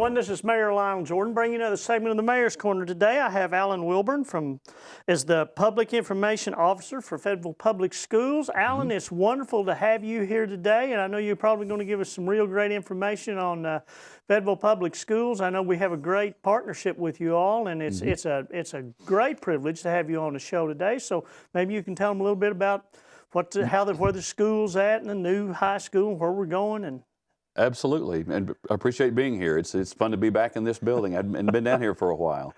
everyone. This is Mayor Lionel Jordan bringing you another segment of the Mayor's Corner. Today I have Alan Willbourn as the Public Information Officer for Fayetteville Public Schools. Alan, it's wonderful to have you here today, and I know you're probably going to give us some real great information on Fayetteville Public Schools. I know we have a great partnership with you all, and it's a great privilege to have you on the show today. So maybe you can tell them a little bit about where the school's at and the new high school, where we're going, and Absolutely, and I appreciate being here. It's fun to be back in this building. I've been down here for a while.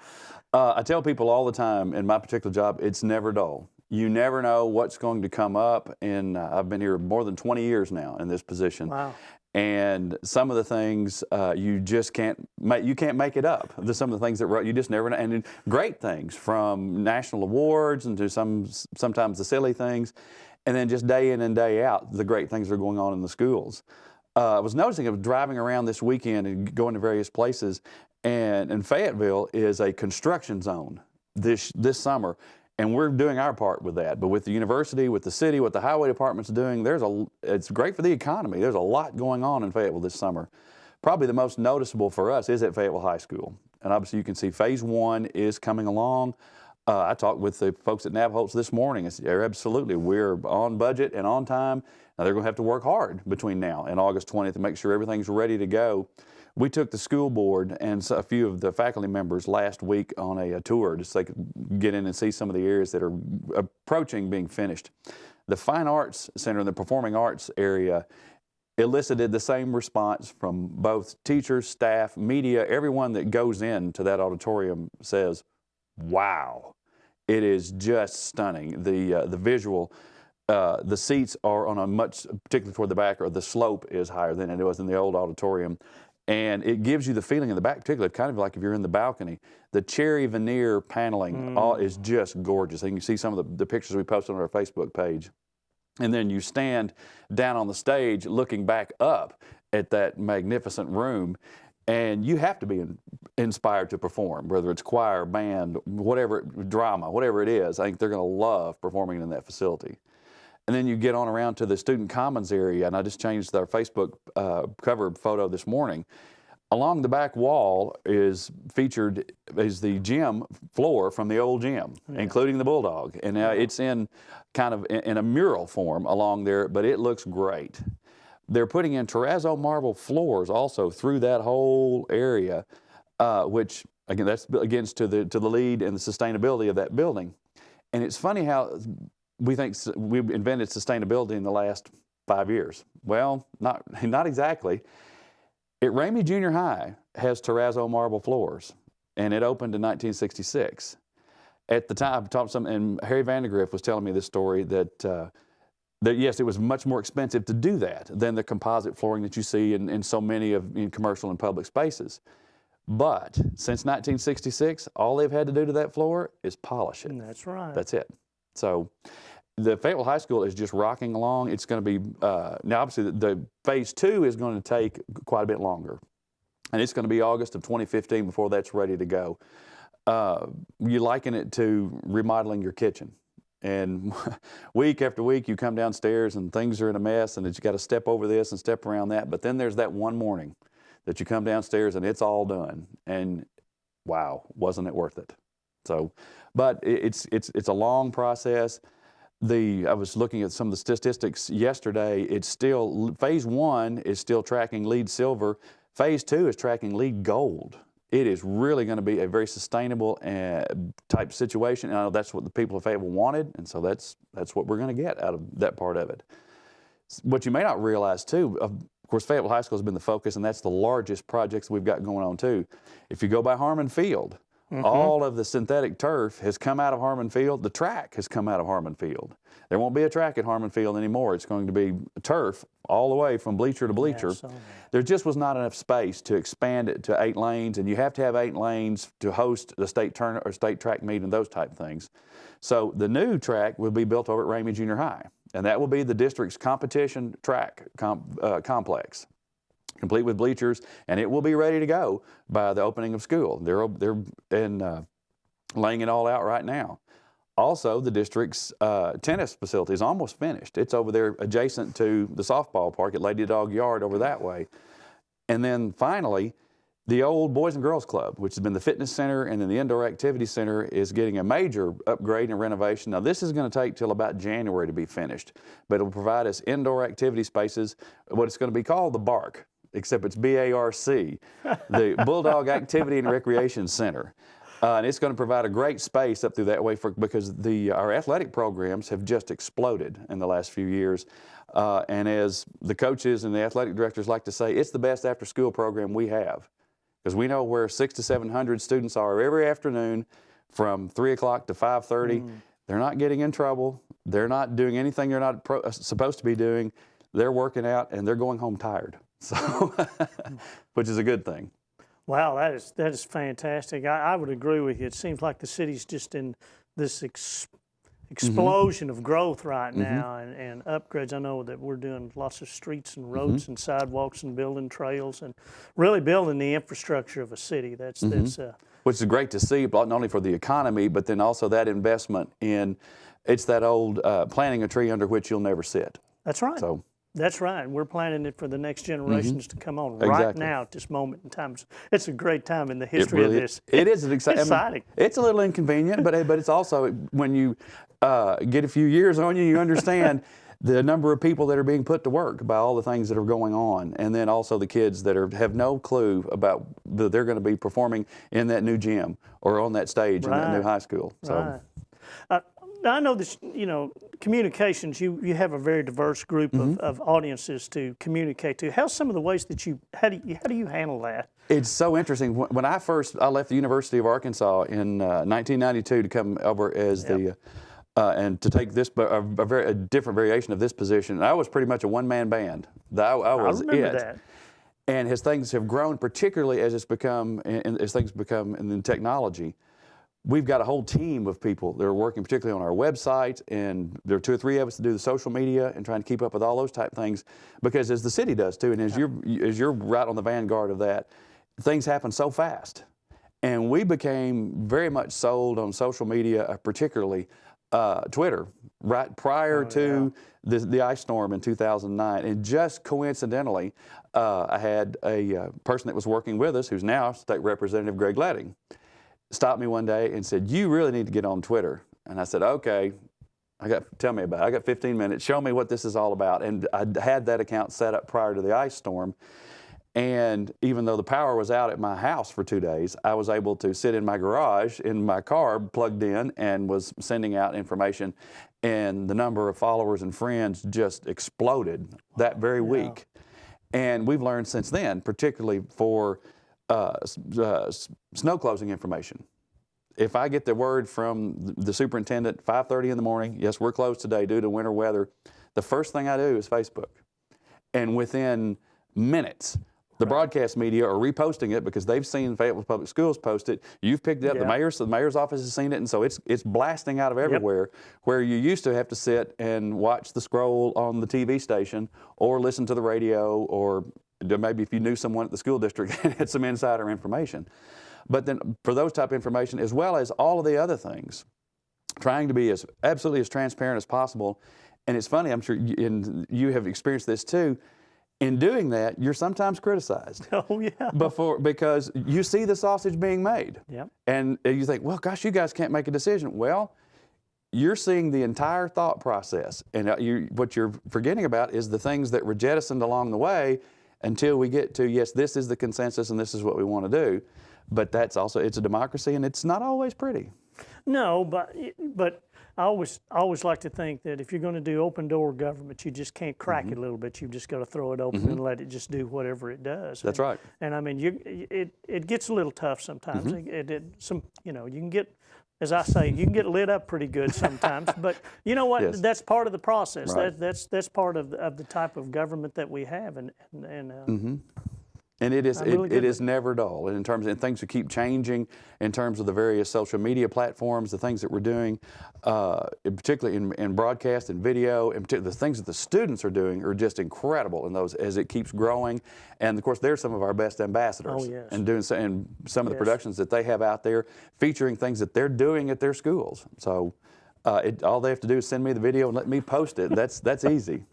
I tell people all the time in my particular job, it's never dull. You never know what's going to come up, and I've been here more than 20 years now in this position. wow. And some of the things you just can't make it up. Some of the things that you just never know, and great things from national awards and to sometimes the silly things, and then just day in and day out the great things that are going on in the schools. I was noticing, I was driving around this weekend and going to various places, and Fayetteville is a construction zone this summer, and we're doing our part with that. But with the university, with the city, what the highway department's doing, it's great for the economy. There's a lot going on in Fayetteville this summer. Probably the most noticeable for us is at Fayetteville High School, and obviously you can see Phase 1 is coming along. I talked with the folks at Navajos this morning. I said, yeah, absolutely, we're on budget and on time. Now they're going to have to work hard between now and August 20th to make sure everything's ready to go. We took the school board and a few of the faculty members last week on a tour just so they could get in and see some of the areas that are approaching being finished. The Fine Arts Center and the Performing Arts area elicited the same response from both teachers, staff, media. Everyone that goes into that auditorium says, wow, it is just stunning. The visual, the seats are on a much, particularly toward the back, or the slope is higher than it was in the old auditorium. And it gives you the feeling in the back, particularly kind of like if you're in the balcony. The cherry veneer paneling is just gorgeous. And you can see some of the pictures we posted on our Facebook page. And then you stand down on the stage looking back up at that magnificent room, and you have to be inspired to perform, whether it's choir, band, whatever, drama, whatever it is. I think they're going to love performing in that facility. And then you get on around to the Student Commons area, and I just changed our Facebook cover photo this morning. Along the back wall is the gym floor from the old gym, including the Bulldog. And now it's in kind of in a mural form along there, but it looks great. They're putting in terrazzo marble floors also through that whole area, which again, that's against to the lead and the sustainability of that building. And it's funny how we think we've invented sustainability in the last 5 years. Well, not exactly. At Ramey Junior High has terrazzo marble floors, and it opened in 1966. At the time, and Harry Vandegrift was telling me this story that yes, it was much more expensive to do that than the composite flooring that you see in so many in commercial and public spaces. But since 1966, all they've had to do to that floor is polish it. That's right. That's it. So the Fayetteville High School is just rocking along. It's going to be, now obviously the Phase 2 is going to take quite a bit longer. And it's going to be August of 2015 before that's ready to go. You liken it to remodeling your kitchen. And week after week you come downstairs and things are in a mess, and you got to step over this and step around that. But then there's that one morning that you come downstairs and it's all done. And wow, wasn't it worth it? So, but it's a long process. I was looking at some of the statistics yesterday. It's still, Phase 1 is still tracking lead silver. Phase 2 is tracking lead gold. It is really going to be a very sustainable type situation. And I know that's what the people of Fayetteville wanted, and so that's what we're going to get out of that part of it. What you may not realize too, of course, Fayetteville High School has been the focus, and that's the largest projects we've got going on too. If you go by Harmon Field, all of the synthetic turf has come out of Harmon Field. The track has come out of Harmon Field. There won't be a track at Harmon Field anymore. It's going to be turf all the way from bleacher to bleacher. There just was not enough space to expand it to 8 lanes, and you have to have 8 lanes to host the state tournament or state track meet and those type things. So the new track will be built over at Ramey Junior High, and that will be the district's competition track complex, complete with bleachers, and it will be ready to go by the opening of school. They're laying it all out right now. Also, the district's tennis facility is almost finished. It's over there adjacent to the softball park at Lady Dog Yard over that way. And then finally, The old Boys and Girls Club, which has been the fitness center, and then the indoor activity center is getting a major upgrade and renovation. Now, this is going to take till about January to be finished, but it will provide us indoor activity spaces, what it's going to be called the BARC, except it's B-A-R-C, the Bulldog Activity and Recreation Center. And it's going to provide a great space up through that way because our athletic programs have just exploded in the last few years. And as the coaches and the athletic directors like to say, it's the best after-school program we have. Because we know where 600 to 700 students are every afternoon from 3 o'clock to 5:30. They're not getting in trouble. They're not doing anything they're not supposed to be doing. They're working out and they're going home tired. So, which is a good thing. Wow, that is fantastic. I would agree with you. It seems like the city's just in this explosion of growth right now and upgrades. I know that we're doing lots of streets and roads and sidewalks and building trails and really building the infrastructure of a city. Which is great to see, not only for the economy, but then also that investment in, it's that old planting a tree under which you'll never sit. That's right. So. That's right. We're planning it for the next generations to come on right now at this moment in time. It's a great time in the history of this. It is exciting. I mean, it's a little inconvenient, but it's also, when you get a few years on you, you understand the number of people that are being put to work by all the things that are going on. And then also the kids that have no clue about that they're going to be performing in that new gym or on that stage in that new high school. So. Right. I know that, communications, you have a very diverse group of audiences to communicate to. How's some of the ways that how do you handle that? It's so interesting. When I left the University of Arkansas in 1992 to come over as and to take this, a different variation of this position, and I was pretty much a one-man band. I remember that. And as things have grown, particularly as things become in technology, we've got a whole team of people that are working particularly on our website, and there are 2 or 3 of us to do the social media and trying to keep up with all those type things, because as the city does too, and as you're right on the vanguard of that, things happen so fast. And we became very much sold on social media, particularly Twitter, right prior to the ice storm in 2009. And just coincidentally, I had a person that was working with us, who's now State Representative Greg Letting, stopped me one day and said, "You really need to get on Twitter." And I said, "Okay, tell me about it. I got 15 minutes. Show me what this is all about." And I had that account set up prior to the ice storm. And even though the power was out at my house for 2 days, I was able to sit in my garage in my car plugged in and was sending out information. And the number of followers and friends just exploded that very week. And we've learned since then, particularly for snow closing information. If I get the word from the superintendent 5:30 in the morning, yes, we're closed today due to winter weather, the first thing I do is Facebook. And within minutes, the broadcast media are reposting it because they've seen Fayetteville Public Schools post it. You've picked it up. The mayor's office has seen it, and so it's blasting out of everywhere. Where you used to have to sit and watch the scroll on the TV station or listen to the radio, or maybe if you knew someone at the school district and had some insider information. But then for those type of information, as well as all of the other things, trying to be absolutely as transparent as possible. And it's funny, I'm sure you have experienced this too. In doing that, you're sometimes criticized. Oh, yeah. Because you see the sausage being made. Yep. And you think, well, gosh, you guys can't make a decision. Well, you're seeing the entire thought process. And what you're forgetting about is the things that were jettisoned along the way until we get to, yes, this is the consensus and this is what we want to do. But that's also, it's a democracy, and it's not always pretty. No, but I always like to think that if you're going to do open door government, you just can't crack it a little bit. You've just got to throw it open and let it just do whatever it does. That's right. And I mean, it gets a little tough sometimes. You can get, as I say, you can get lit up pretty good sometimes. But you know what? Yes. That's part of the process. Right. That's part of the type of government that we have. And it is never dull. And and things will keep changing in terms of the various social media platforms, the things that we're doing, particularly in broadcast and video, and the things that the students are doing are just incredible in those as it keeps growing. And of course, they're some of our best ambassadors. Oh, yes. And doing some of the productions that they have out there featuring things that they're doing at their schools. So all they have to do is send me the video and let me post it. That's easy.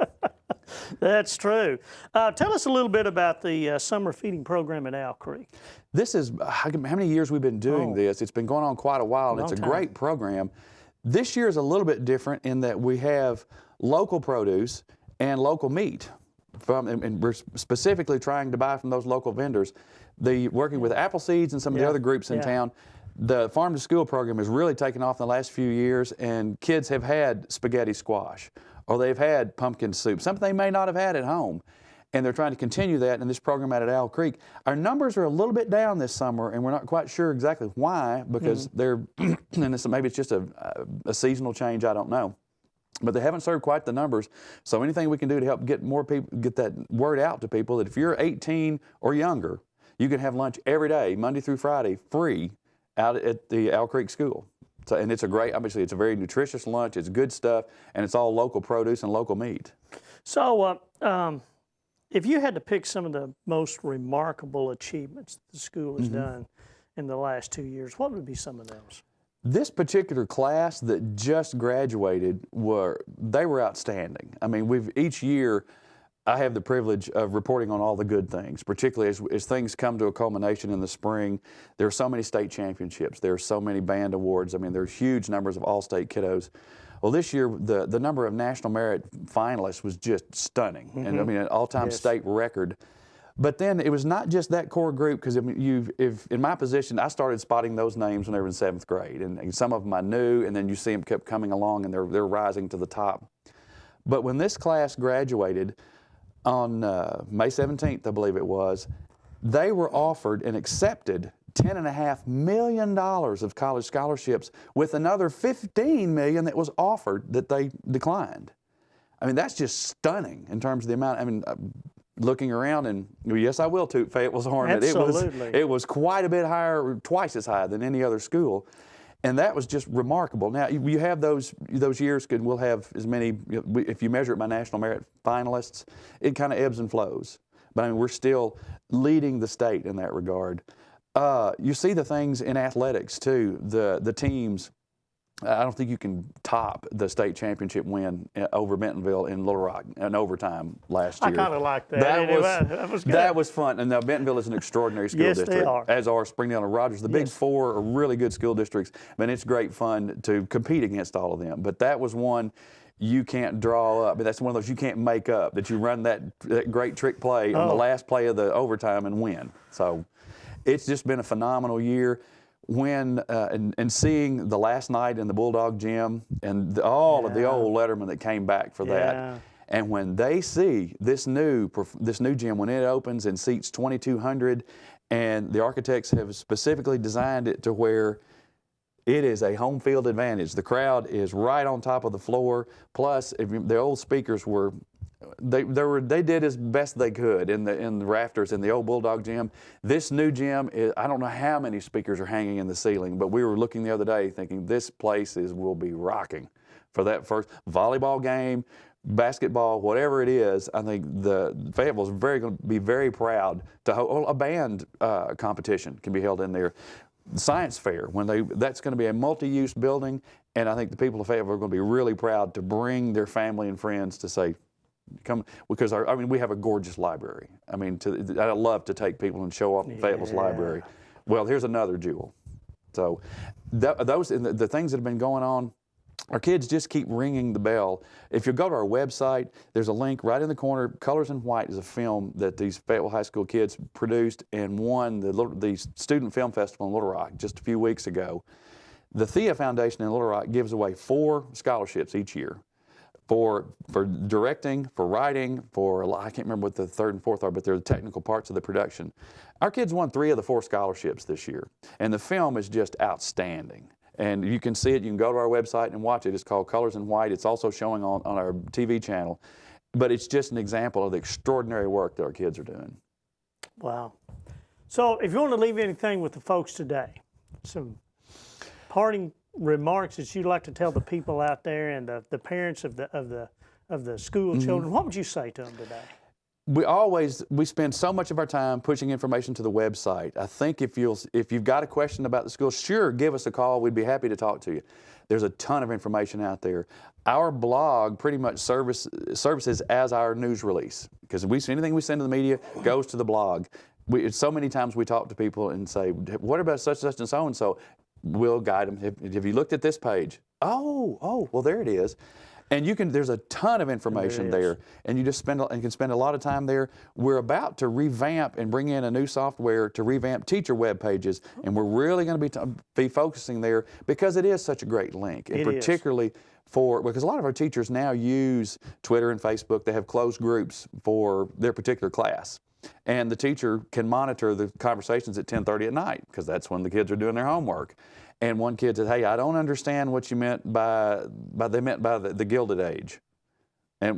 That's true. Tell us a little bit about the summer feeding program at Owl Creek. This is how many years we've been doing this. It's been going on quite a while, and it's a great program. This year is a little bit different in that we have local produce and local meat. And we're specifically trying to buy from those local vendors. Working with Apple Seeds and some of the other groups in town, the Farm to School program has really taken off in the last few years, and kids have had spaghetti squash, or they've had pumpkin soup, something they may not have had at home. And they're trying to continue that in this program out at Owl Creek. Our numbers are a little bit down this summer, and we're not quite sure exactly why, because they're, and maybe it's just a seasonal change, I don't know. But they haven't served quite the numbers. So anything we can do to help get more people, get that word out to people that if you're 18 or younger, you can have lunch every day, Monday through Friday, free out at the Owl Creek School. So, and it's a great, obviously it's a very nutritious lunch, it's good stuff, and it's all local produce and local meat. So if you had to pick some of the most remarkable achievements the school has done in the last 2 years, what would be some of those? This particular class that just graduated, they were outstanding. I mean, each year I have the privilege of reporting on all the good things, particularly as things come to a culmination in the spring. There are so many state championships. There are so many band awards. I mean, there's huge numbers of all-state kiddos. Well, this year, the number of National Merit finalists was just stunning. And I mean, an all-time state record. But then it was not just that core group, because I mean, if in my position, I started spotting those names when they were in 7th grade, and some of them I knew, and then you see them kept coming along, and they're rising to the top. But when this class graduated on May 17th, I believe it was, they were offered and accepted $10.5 million of college scholarships, with another $15 million that was offered that they declined. I mean, that's just stunning in terms of the amount. I mean, looking around, and yes, I will toot Fayetteville's horn. Absolutely. It was quite a bit higher, twice as high than any other school, and that was just remarkable. Now you have those years, and we'll have as many. If you measure it by National Merit finalists, it kind of ebbs and flows. But I mean, we're still leading the state in that regard. You see the things in athletics too. The teams. I don't think you can top the state championship win over Bentonville in Little Rock in overtime last year. I kind of like that. That was good. That was fun. And now Bentonville is an extraordinary school district. Yes, they are. As are Springdale and Rogers. The Big Four are really good school districts. I mean, it's great fun to compete against all of them. But that was one you can't draw up. That's one of those you can't make up, that you run that great trick play on the last play of the overtime and win. So it's just been a phenomenal year. When and seeing the last night in the Bulldog Gym and all of the old lettermen that came back for that, and when they see this new gym when it opens and seats 2,200, and the architects have specifically designed it to where it is a home field advantage. The crowd is right on top of the floor. Plus, the old speakers were. They did as best they could in the rafters in the old Bulldog Gym. This new gym I don't know how many speakers are hanging in the ceiling, but we were looking the other day thinking this place will be rocking for that first volleyball game, basketball, whatever it is. I think the Fayetteville is going to be very proud to hold a band competition can be held in there. The science fair, that's going to be a multi-use building, and I think the people of Fayetteville are going to be really proud to bring their family and friends to say, come, because we have a gorgeous library. I mean, I love to take people and show off Fayetteville's library. Well, here's another jewel. So those the things that have been going on, our kids just keep ringing the bell. If you go to our website, there's a link right in the corner. Colors in White is a film that these Fayetteville High School kids produced and won the Student Film Festival in Little Rock just a few weeks ago. The Thea Foundation in Little Rock gives away 4 scholarships each year. For directing, for writing, I can't remember what the 3rd and 4th are, but they're the technical parts of the production. Our kids won 3 of the 4 scholarships this year, and the film is just outstanding. And you can see it, you can go to our website and watch it. It's called Colors in White. It's also showing on our TV channel. But it's just an example of the extraordinary work that our kids are doing. Wow. So if you want to leave anything with the folks today, some parting remarks that you'd like to tell the people out there and the parents of the school children, what would you say to them today? we spend so much of our time pushing information to the website. I think if you've got a question about the school, sure, give us a call. We'd be happy to talk to you. There's a ton of information out there. Our blog pretty much services as our news release, because anything we send to the media goes to the blog. So many times we talk to people and say, what about such and so? We'll guide them. Have you looked at this page? Oh, well, there it is. And there's a ton of information there, and you just can spend a lot of time there. We're about to revamp and bring in a new software to revamp teacher web pages, and we're really going to be focusing there because it is such a great link, and particularly because a lot of our teachers now use Twitter and Facebook. They have closed groups for their particular class. And the teacher can monitor the conversations at 10:30 at night, because that's when the kids are doing their homework. And one kid said, hey, I don't understand what you meant by the Gilded Age. And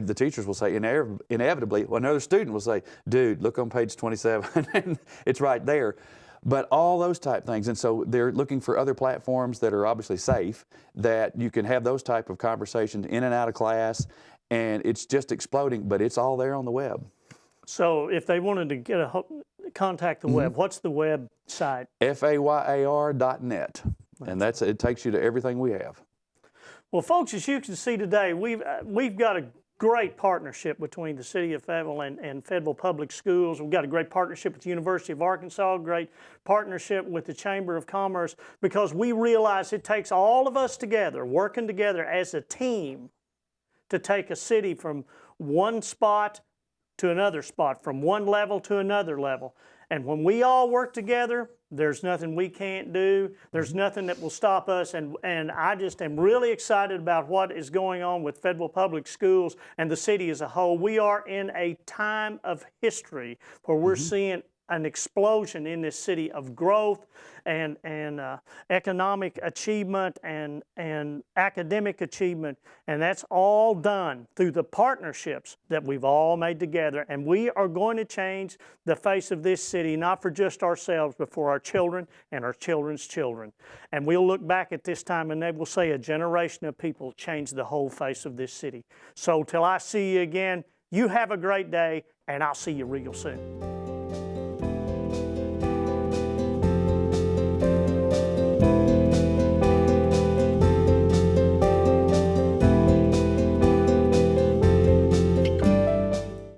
the teachers will say, inevitably, another student will say, dude, look on page 27, and it's right there. But all those type things. And so they're looking for other platforms that are obviously safe, that you can have those type of conversations in and out of class, and it's just exploding, but it's all there on the web. So if they wanted to contact the web, what's the website? Fayar.net. And it takes you to everything we have. Well, folks, as you can see today, we've got a great partnership between the City of Fayetteville and Fayetteville Public Schools. We've got a great partnership with the University of Arkansas, great partnership with the Chamber of Commerce, because we realize it takes all of us together, working together as a team, to take a city from one spot to another spot, from one level to another level. And when we all work together, there's nothing we can't do. There's nothing that will stop us. And I just am really excited about what is going on with Fayetteville Public Schools and the city as a whole. We are in a time of history where we're seeing an explosion in this city of growth and economic achievement and academic achievement, and that's all done through the partnerships that we've all made together. And we are going to change the face of this city, not for just ourselves, but for our children and our children's children. And we'll look back at this time and they will say a generation of people changed the whole face of this city. So till I see you again, you have a great day, and I'll see you real soon.